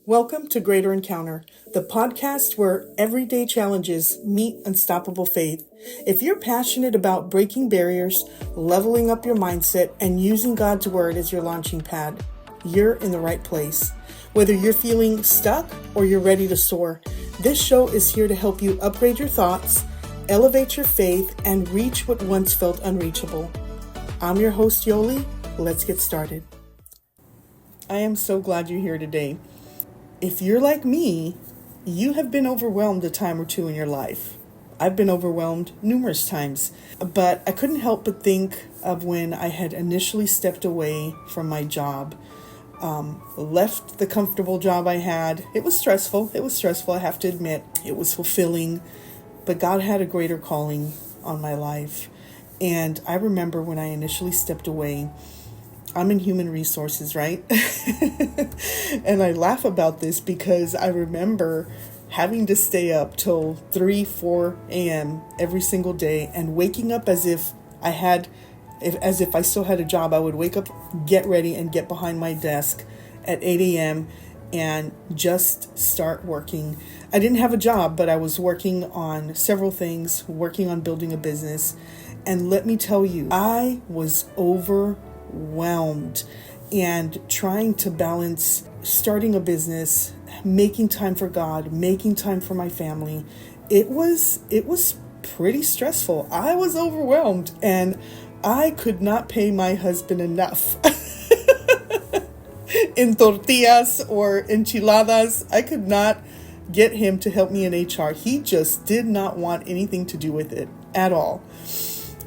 Welcome to Greater Encounter, the podcast where everyday challenges meet unstoppable faith. If you're passionate about breaking barriers, leveling up your mindset, and using God's Word as your launching pad, you're in the right place. Whether you're feeling stuck or you're ready to soar, this show is here to help you upgrade your thoughts, elevate your faith, and reach what once felt unreachable. I'm your host, Yoli. Let's get started. I am so glad you're here today. If you're like me, you have been overwhelmed a time or two in your life. I've been overwhelmed numerous times, but I couldn't help but think of when I had initially stepped away from my job, left the comfortable job I had. It was stressful, I have to admit. It was fulfilling, but God had a greater calling on my life. And I remember when I initially stepped away, I'm in human resources, right? And I laugh about this because I remember having to stay up till 3-4 a.m. every single day and waking up as if I still had a job. I would wake up, get ready, and get behind my desk at 8 a.m. and just start working. I didn't have a job, but I was working on several things, working on building a business. And let me tell you, I was overwhelmed and trying to balance starting a business, making time for God, making time for my family. It was pretty stressful. I was overwhelmed and I could not pay my husband enough in tortillas or enchiladas. I could not get him to help me in HR. He just did not want anything to do with it at all.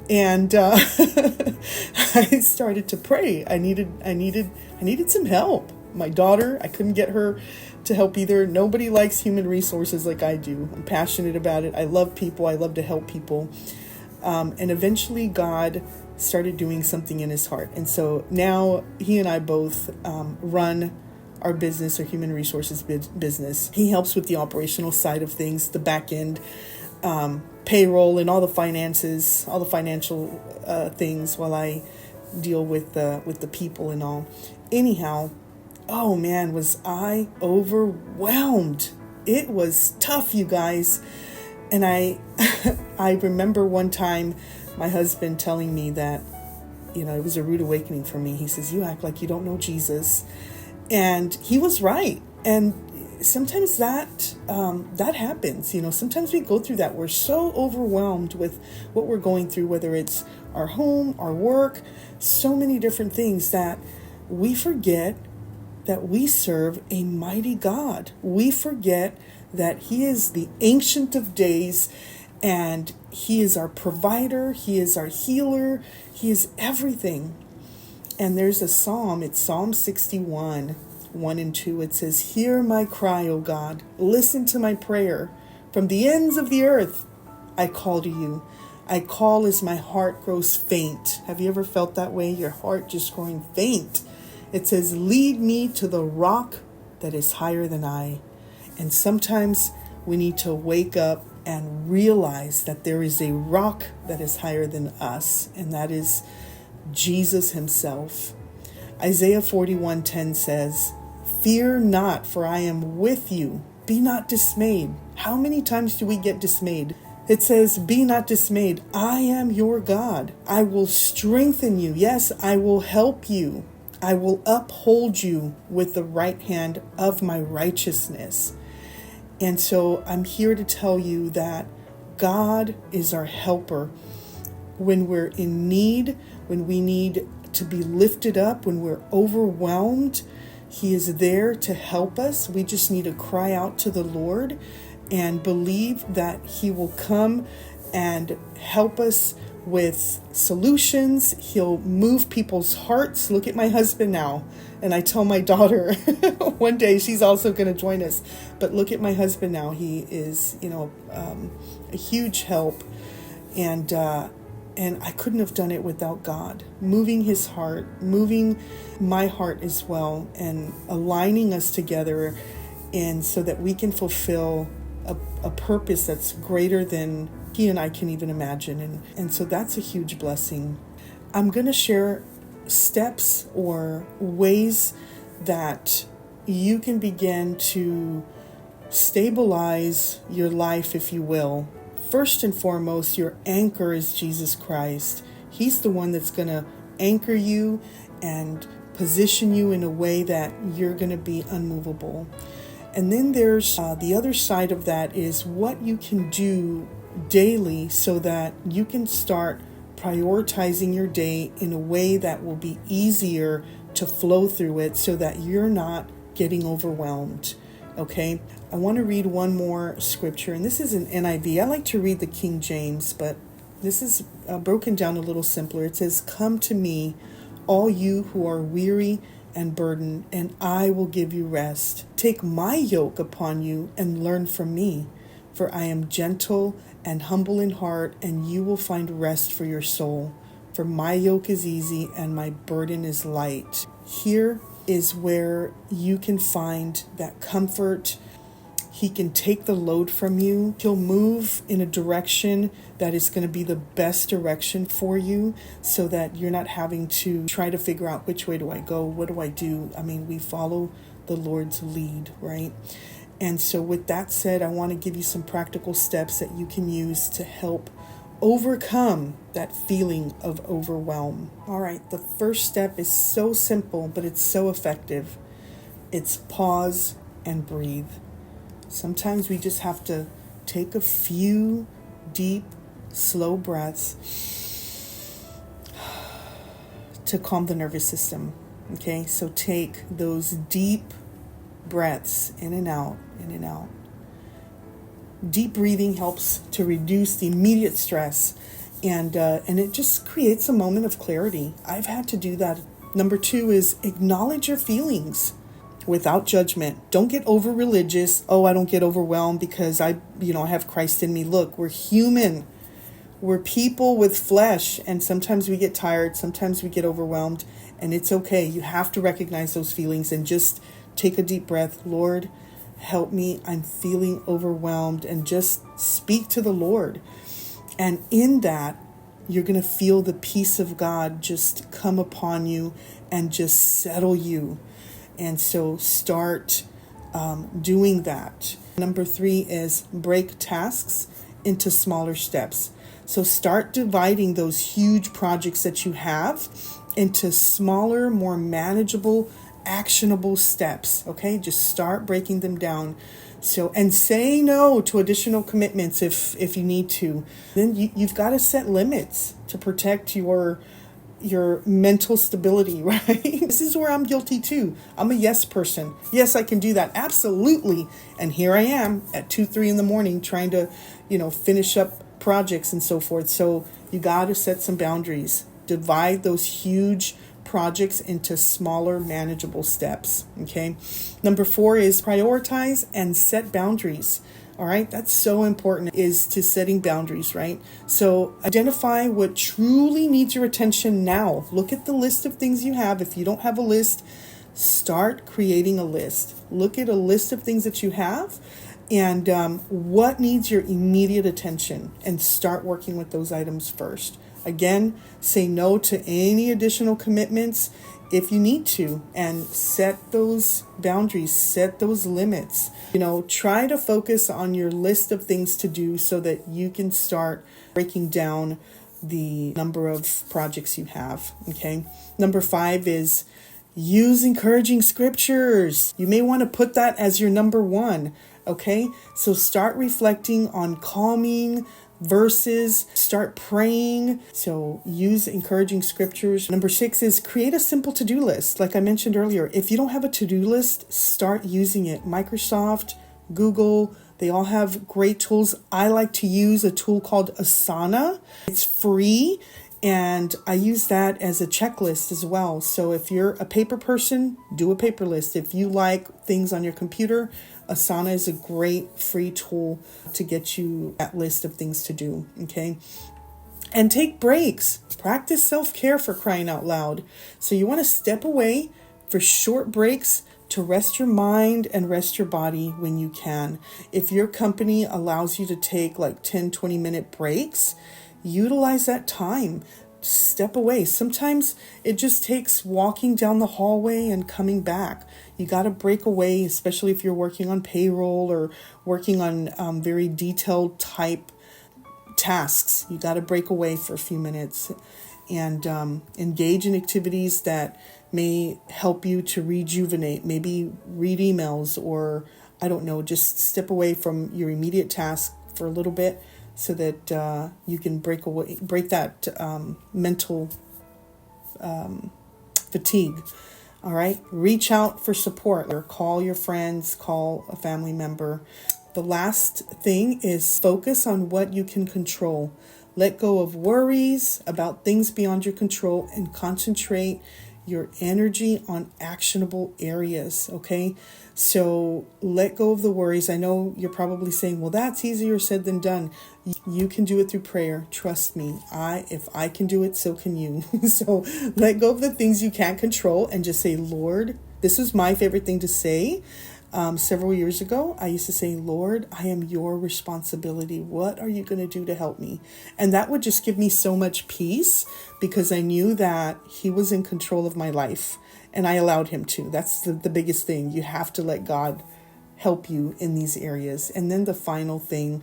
And I started to pray. I needed some help. My daughter, I couldn't get her to help either. Nobody likes human resources like I do. I'm passionate about it. I love people. I love to help people. And eventually God started doing something in his heart. And so now he and I both run our business, our human resources business. He helps with the operational side of things, the back end, payroll and all the finances, all the financial things, while I deal with the people and all. Anyhow, oh man, was I overwhelmed. It was tough, you guys. And I remember one time my husband telling me that, it was a rude awakening for me. He says, "You act like you don't know Jesus." And he was right. And sometimes that happens. Sometimes we go through that. We're so overwhelmed with what we're going through, whether it's our home, our work, so many different things, that we forget that we serve a mighty God. We forget that he is the Ancient of Days, and he is our provider. He is our healer. He is everything. And there's a psalm. It's Psalm 61, 1 and 2. It says, "Hear my cry, O God. Listen to my prayer. From the ends of the earth, I call to you. I call as my heart grows faint." Have you ever felt that way? Your heart just growing faint. It says, "Lead me to the rock that is higher than I." And sometimes we need to wake up and realize that there is a rock that is higher than us, and that is Jesus himself. Isaiah 41:10 says, "Fear not, for I am with you. Be not dismayed." How many times do we get dismayed? It says, "Be not dismayed. I am your God. I will strengthen you. Yes, I will help you. I will uphold you with the right hand of my righteousness." And so I'm here to tell you that God is our helper. When we're in need, when we need to be lifted up, when we're overwhelmed, he is there to help us. We just need to cry out to the Lord and believe that he will come and help us with solutions. He'll move people's hearts. Look at my husband now. And I tell my daughter one day she's also going to join us. But look at my husband now. He is, a huge help. And I couldn't have done it without God moving his heart, moving my heart as well, and aligning us together, and so that we can fulfill a purpose that's greater than he and I can even imagine. And so that's a huge blessing. I'm going to share steps or ways that you can begin to stabilize your life, if you will. First and foremost, your anchor is Jesus Christ. He's the one that's going to anchor you and position you in a way that you're going to be unmovable. And then there's the other side of that is what you can do daily so that you can start prioritizing your day in a way that will be easier to flow through it so that you're not getting overwhelmed. Okay, I want to read one more scripture, and this is an NIV. I like to read the King James, but this is broken down a little simpler. It says, "Come to me, all you who are weary and burdened, and I will give you rest. Take my yoke upon you and learn from me, for I am gentle and humble in heart, and you will find rest for your soul. For my yoke is easy and my burden is light." Here is where you can find that comfort. He can take the load from you. He'll move in a direction that is going to be the best direction for you so that you're not having to try to figure out which way do I go, what do I do? I mean, we follow the Lord's lead, right? And so with that said, I want to give you some practical steps that you can use to help overcome that feeling of overwhelm. All right, the first step is so simple, but it's so effective. It's pause and breathe. Sometimes we just have to take a few deep, slow breaths to calm the nervous system. Okay, so take those deep breaths in and out, in and out. Deep breathing helps to reduce the immediate stress, and it just creates a moment of clarity. I've had to do that. Number 2 is acknowledge your feelings without judgment. Don't get over religious. Oh, I don't get overwhelmed because I have Christ in me. Look, we're human. We're people with flesh, and sometimes we get tired, sometimes we get overwhelmed, and it's okay. You have to recognize those feelings and just take a deep breath. Lord, help me. I'm feeling overwhelmed, and just speak to the Lord. And in that, you're going to feel the peace of God just come upon you and just settle you. And so start doing that. Number 3 is break tasks into smaller steps. So start dividing those huge projects that you have into smaller, more manageable, actionable steps. Okay, just start breaking them down. So, and say no to additional commitments if you need to. Then you've got to set limits to protect your mental stability, right? This is where I'm guilty too. I'm a yes person. Yes, I can do that. Absolutely. And here I am at 2-3 in the morning trying to, finish up projects and so forth. So you got to set some boundaries. Divide those huge projects into smaller, manageable steps. Okay. Number 4 is prioritize and set boundaries. All right. That's so important, is to setting boundaries, right? So identify what truly needs your attention now. Look at the list of things you have. If you don't have a list, start creating a list. Look at a list of things that you have and what needs your immediate attention, and start working with those items first. Again, say no to any additional commitments if you need to, and set those boundaries, set those limits. Try to focus on your list of things to do so that you can start breaking down the number of projects you have. Okay. Number 5 is use encouraging scriptures. You may want to put that as your number 1. Okay. So start reflecting on calming verses, start praying. So use encouraging scriptures. Number 6 is create a simple to-do list. Like I mentioned earlier, if you don't have a to-do list, start using it. Microsoft, Google, they all have great tools. I like to use a tool called Asana. It's free, and I use that as a checklist as well. So if you're a paper person, do a paper list. If you like things on your computer, Asana is a great free tool to get you that list of things to do. Okay. And take breaks. Practice self-care, for crying out loud. So you want to step away for short breaks to rest your mind and rest your body when you can. If your company allows you to take like 10, 20-minute breaks, utilize that time step away. Sometimes it just takes walking down the hallway and coming back. You got to break away, especially if you're working on payroll or working on very detailed type tasks. You got to break away for a few minutes and engage in activities that may help you to rejuvenate. Maybe read emails, or I don't know, just step away from your immediate task for a little bit so that you can break that mental fatigue. All right. Reach out for support, or call your friends, call a family member. The last thing is focus on what you can control. Let go of worries about things beyond your control and concentrate your energy on actionable areas. Okay. So let go of the worries. I know you're probably saying, well, that's easier said than done. You can do it through prayer. Trust me. If I can do it, so can you. So let go of the things you can't control and just say, Lord, this is my favorite thing to say. Several years ago, I used to say, Lord, I am your responsibility. What are you going to do to help me? And that would just give me so much peace, because I knew that he was in control of my life and I allowed him to. That's the biggest thing. You have to let God help you in these areas. And then the final thing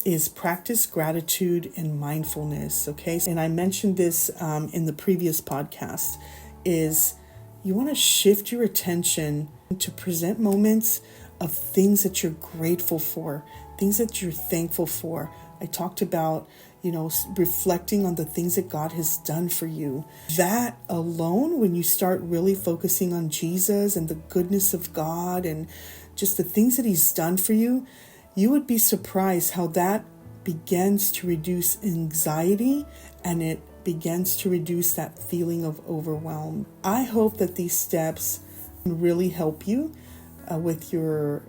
is practice gratitude and mindfulness. Okay. And I mentioned this in the previous podcast, is you want to shift your attention to present moments of things that you're grateful for, things that you're thankful for. I talked about, reflecting on the things that God has done for you. That alone, when you start really focusing on Jesus and the goodness of God and just the things that he's done for you, you would be surprised how that begins to reduce anxiety, and it begins to reduce that feeling of overwhelm. I hope that these steps really help you with your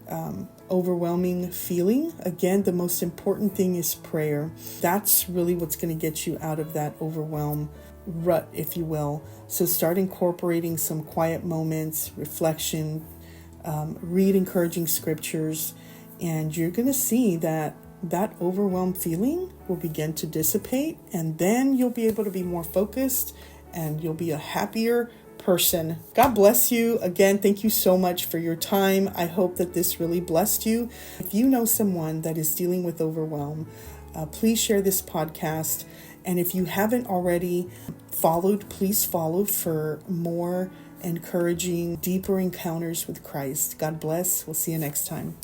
overwhelming feeling. Again, the most important thing is prayer. That's really what's going to get you out of that overwhelm rut, if you will. So start incorporating some quiet moments, reflection, read encouraging scriptures, and you're going to see that overwhelmed feeling will begin to dissipate, and then you'll be able to be more focused and you'll be a happier person. God bless you. Again, thank you so much for your time. I hope that this really blessed you. If you know someone that is dealing with overwhelm, please share this podcast. And if you haven't already followed, please follow for more encouraging, deeper encounters with Christ. God bless. We'll see you next time.